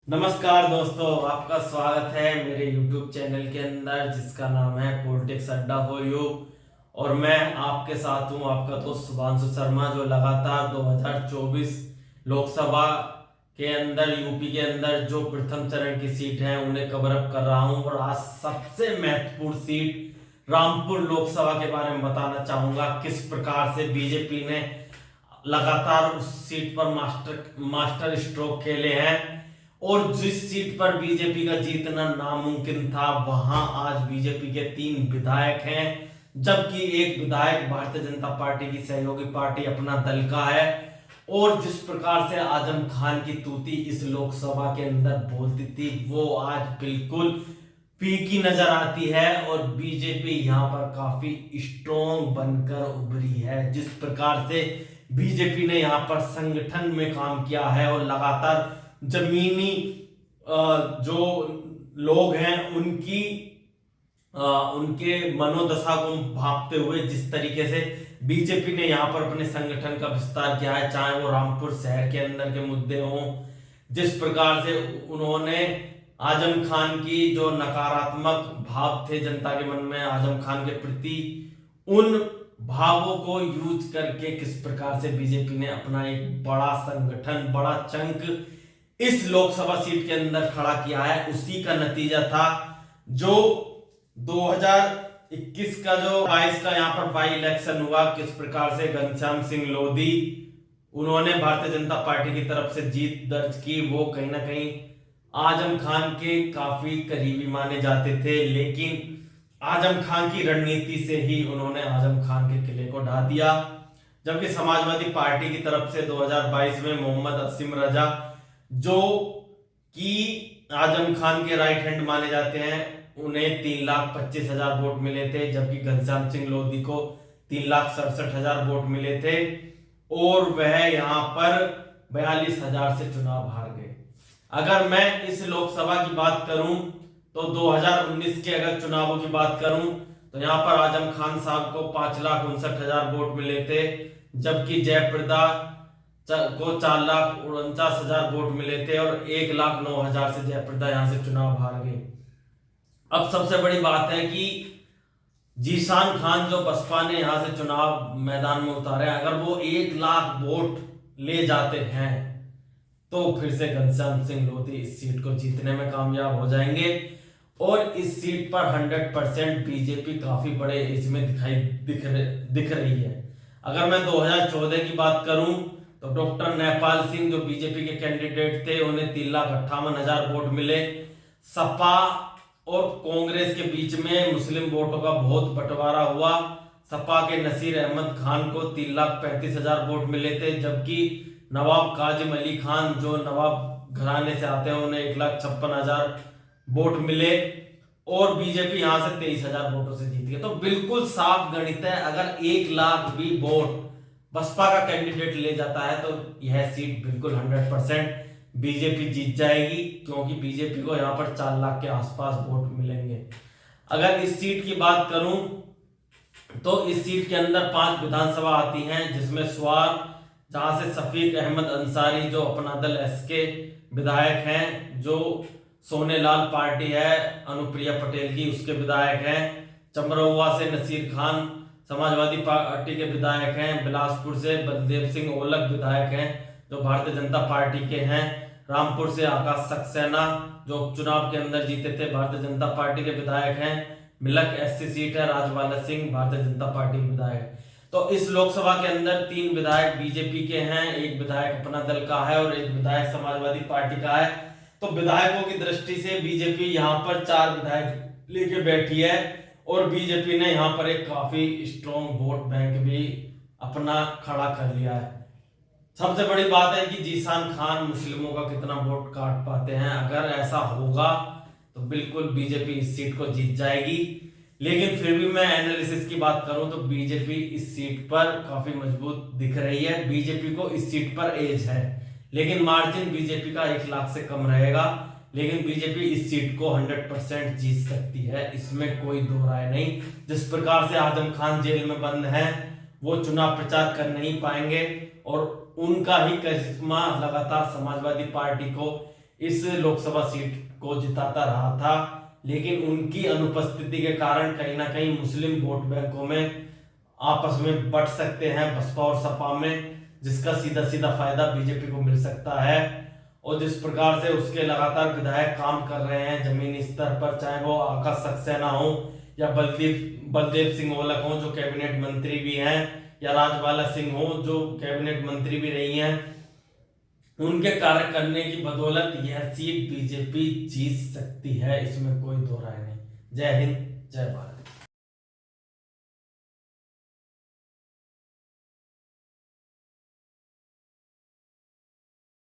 नमस्कार दोस्तों, आपका स्वागत है मेरे YouTube चैनल के अंदर जिसका नाम है पॉलिटिक्स अड्डा फॉर यू। और मैं आपके साथ हूं, आपका दोस्त शुभांशु शर्मा, जो लगातार 2024 लोकसभा के अंदर यूपी के अंदर जो प्रथम चरण की सीट है उन्हें कवर अप कर रहा हूं। और आज सबसे महत्वपूर्ण सीट रामपुर लोकसभा के बारे में बताना चाहूंगा, किस प्रकार से बीजेपी ने लगातार उस सीट पर मास्टर स्ट्रोक खेले हैं। और जिस सीट पर बीजेपी का जीतना नामुमकिन था, वहां आज बीजेपी के 3 विधायक हैं, जबकि एक विधायक भारतीय जनता पार्टी की सहयोगी पार्टी अपना दल का है। और जिस प्रकार से आजम खान की तूती इस लोकसभा के अंदर बोलती थी, वो आज बिल्कुल फीकी नजर आती है। और बीजेपी यहां पर काफी स्ट्रॉन्ग बनकर उभरी है। जिस प्रकार से बीजेपी ने यहां पर संगठन में काम किया है और लगातार जमीनी जो लोग हैं उनके मनोदशा को भांपते हुए जिस तरीके से बीजेपी ने यहाँ पर अपने संगठन का विस्तार किया है, चाहे वो रामपुर शहर के अंदर के मुद्दे हों, जिस प्रकार से उन्होंने आजम खान की जो नकारात्मक भाव थे जनता के मन में आजम खान के प्रति, उन भावों को यूज करके किस प्रकार से बीजेपी ने अपना एक बड़ा संगठन, बड़ा चंक इस लोकसभा सीट के अंदर खड़ा किया है, उसी का नतीजा था जो 2021 का जो 22 का यहाँ पर बाई इलेक्शन हुआ। किस प्रकार से घनश्याम सिंह लोधी उन्होंने भारतीय जनता पार्टी की तरफ से जीत दर्ज की। वो कहीं ना कहीं आजम खान के काफी करीबी माने जाते थे, लेकिन आजम खान की रणनीति से ही उन्होंने आजम खान के किले को ढा दिया। जबकि समाजवादी पार्टी की तरफ से 2022 में मोहम्मद असीम रजा, जो कि आजम खान के राइट हैंड माने जाते हैं, उन्हें 3,25,000 वोट मिले थे, जबकि घनश्याम सिंह लोधी को 3,67,000 वोट मिले थे। और वह यहां पर 42,000 से चुनाव हार गए। अगर मैं इस लोकसभा की बात करूं तो 2019 के अगर चुनावों की बात करूं तो यहां पर आजम खान साहब को 5,59,000 वोट मिले थे, जबकि जयप्रदा को 4,49,000 वोट मिले थे और 1,09,000 से जयप्रदा यहां से चुनाव हार गए। अब सबसे बड़ी बात है कि जीशान खान जो बसपा ने यहां से चुनाव मैदान में उतारे, अगर वो 1,00,000 वोट ले जाते हैं तो फिर से घनश्याम सिंह लोधी इस सीट को जीतने में कामयाब हो जाएंगे। और इस सीट पर 100% बीजेपी काफी बड़े इसमें दिख रही है। अगर मैं 2014 की बात करूं तो डॉक्टर नेपाल सिंह जो बीजेपी के कैंडिडेट थे, उन्हें 3,58,000 वोट मिले। सपा और कांग्रेस के बीच में मुस्लिम वोटों का बहुत बंटवारा हुआ। सपा के नसीर अहमद खान को 3,35,000 वोट मिले थे, जबकि नवाब काजिम अली खान जो नवाब घराने से आते हैं, उन्हें 1,56,000 वोट मिले। और बीजेपी यहां से 23,000 वोटों से जीत गई। तो बिल्कुल साफ गणित है, अगर 1,00,000 भी वोट बसपा का कैंडिडेट ले जाता है तो यह सीट बिल्कुल 100% बीजेपी जीत जाएगी, क्योंकि बीजेपी को यहां पर 4 लाख के आसपास वोट मिलेंगे। अगर इस सीट की बात करूं तो इस सीट के अंदर 5 विधानसभा आती हैं, जिसमें स्वार, जहां से शफीक अहमद अंसारी जो अपना दल एसके विधायक हैं, जो सोनेलाल पार्टी है अनुप्रिया पटेल की, उसके विधायक हैं। चमरौवा से नसीर खान समाजवादी पार्टी के विधायक हैं। बिलासपुर से बलदेव सिंह ओलख विधायक हैं, जो भारतीय जनता पार्टी के हैं। रामपुर से आकाश सक्सेना जो उपचुनाव के अंदर जीते थे, भारतीय जनता पार्टी के विधायक हैं। मिलक एससी सीट है, राजवाला सिंह भारतीय जनता पार्टी के विधायक। तो इस लोकसभा के अंदर 3 विधायक बीजेपी के हैं, एक विधायक अपना दल का है और एक विधायक समाजवादी पार्टी का है। तो विधायकों की दृष्टि से बीजेपी यहां पर 4 विधायक लेके बैठी है और बीजेपी ने यहां पर एक काफी स्ट्रॉन्ग वोट बैंक भी अपना खड़ा कर लिया है। सबसे बड़ी बात है कि जीशान खान मुस्लिमों का कितना वोट काट पाते हैं। अगर ऐसा होगा तो बिल्कुल बीजेपी इस सीट को जीत जाएगी। लेकिन फिर भी मैं एनालिसिस की बात करूं तो बीजेपी इस सीट पर काफी मजबूत दिख रही है। बीजेपी को इस सीट पर एज है, लेकिन मार्जिन बीजेपी का 1,00,000 से कम रहेगा। लेकिन बीजेपी इस सीट को 100% जीत सकती है, इसमें कोई दो राय नहीं। जिस प्रकार से आजम खान जेल में बंद हैं, वो चुनाव प्रचार कर नहीं पाएंगे और उनका ही करिश्मा लगातार समाजवादी पार्टी को इस लोकसभा सीट को जिताता रहा था, लेकिन उनकी अनुपस्थिति के कारण कहीं ना कहीं मुस्लिम वोट बैंकों में आपस में बट सकते हैं बसपा और सपा में, जिसका सीधा सीधा फायदा बीजेपी को मिल सकता है। और जिस प्रकार से उसके लगातार विधायक काम कर रहे हैं जमीनी स्तर पर, चाहे वो आकाश सक्सेना हो या बलदेव सिंह ओलक हो जो कैबिनेट मंत्री भी हैं, या राजबाला सिंह हो जो कैबिनेट मंत्री भी रही हैं, उनके कार्य करने की बदौलत यह सीट बीजेपी जीत सकती है, इसमें कोई दो राय नहीं। जय हिंद, जय भारत।